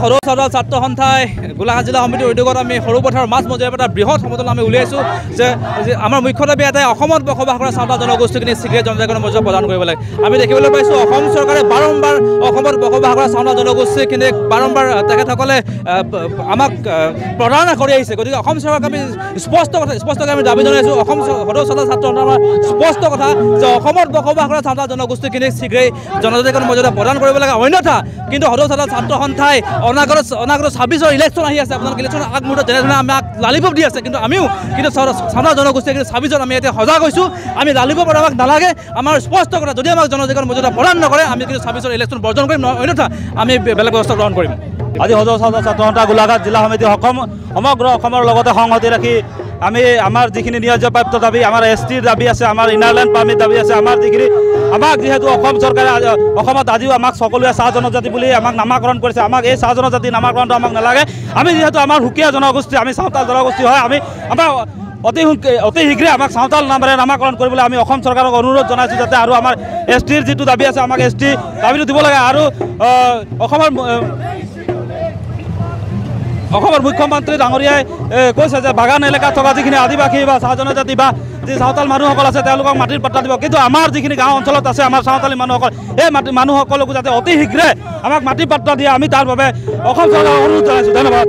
সৰু চাউদাল ছাত্ৰ সন্থাই গোলাঘাট জিলা সমিতিৰ উদ্যোগত আমি সৰু পথাৰৰ মাছ মজিয়াৰ এটা বৃহৎ সমদল আমি উলিয়াইছোঁ যে আমাৰ মুখ্য দাবী এটাই অসমত বসবাস কৰা চাওতাল জনগোষ্ঠীখিনিক শীঘ্ৰে জনজাগৰণৰ মৰ্যাদা প্ৰদান কৰিব লাগে। আমি দেখিবলৈ পাইছোঁ অসম চৰকাৰে বাৰম্বাৰ অসমত বসবাস কৰা চাওতাল জনগোষ্ঠীখিনিক বাৰম্বাৰ তেখেতসকলে আমাক প্ৰদান কৰি আহিছে। গতিকে অসম চৰকাৰক আমি স্পষ্টকৈ আমি দাবী জনাইছোঁ। অসম সৰু চাওতাল ছাত্ৰ সন্থাৰ আমাৰ স্পষ্ট কথা যে অসমত বসবাস কৰা চাওতাল জনগোষ্ঠীখিনিক শীঘ্ৰেই জনজাতিকৰণৰ মৰ্যাদা প্ৰদান কৰিব লাগে। অন্যথা কিন্তু সৰু চাওতাল ছাত্ৰ সন্থাই অনাগত 26ৰ ইলেকশ্যন আহি আছে। আপোনালোকে ইলেকশ্যনৰ আগমুহূৰ্তত যেনেধৰণে আমাক লালিপপ দি আছে, কিন্তু আমিও কিন্তু চাওতাল জনগোষ্ঠীয়ে কিন্তু 26ত আমি এতিয়া সজাগ হৈছোঁ। আমি লালিপপ আমাক নালাগে। আমাৰ স্পষ্ট কথা, যদি আমাক জনজাতিকৰণৰ মৰ্যাদা প্ৰদান নকৰে আমি কিন্তু 26ৰ ইলেকশ্যন বৰ্জন কৰিম, অন্যথা আমি বেলেগ ব্যৱস্থা গ্ৰহণ কৰিম। আজি সৰু চাওতাল ছাত্ৰ সন্থা গোলাঘাট জিলা সমিতি সমগ্ৰ অসমৰ লগতে সংহতি ৰাখি আমি আমাৰ যিখিনি ন্যায্যপ্ৰাপ্ত দাবী, আমাৰ STৰ দাবী আছে, আমাৰ ইনাৰলেণ্ড পাৰ্মিট দাবী আছে, আমাৰ যিখিনি আমাক যিহেতু অসম চৰকাৰে অসমত আজিও আমাক সকলোৱে চাহ জনজাতি বুলি আমাক নামাকৰণ কৰিছে। আমাক এই চাহ জনজাতি নামাকৰণটো আমাক নালাগে। আমি যিহেতু আমাৰ সুকীয়া জনগোষ্ঠী, আমি চাওতাল জনগোষ্ঠী হয়, আমাৰ অতি শীঘ্ৰে আমাক চাওতাল নামেৰে নামাকৰণ কৰিবলৈ আমি অসম চৰকাৰক অনুৰোধ জনাইছোঁ যাতে আৰু আমাৰ STৰ যিটো দাবী আছে আমাক ST দাবীটো দিব লাগে। আৰু অসমৰ মুখ্যমন্ত্ৰী ডাঙৰীয়াই কৈছে যে বাগান এলেকাত থকা যিখিনি আদিবাসী বা চাহ জনজাতি বা যি চাওতাল মানুহসকল আছে তেওঁলোকক মাটিৰ পাট্টা দিব, কিন্তু আমাৰ যিখিনি গাঁও অঞ্চলত আছে আমাৰ চাওতালী মানুহসকল, এই মানুহসকলকো যাতে অতি শীঘ্ৰে আমাক মাটিৰ পাট্টা দিয়ে আমি তাৰ বাবে অসম চৰকাৰক অনুৰোধ জনাইছোঁ। ধন্যবাদ।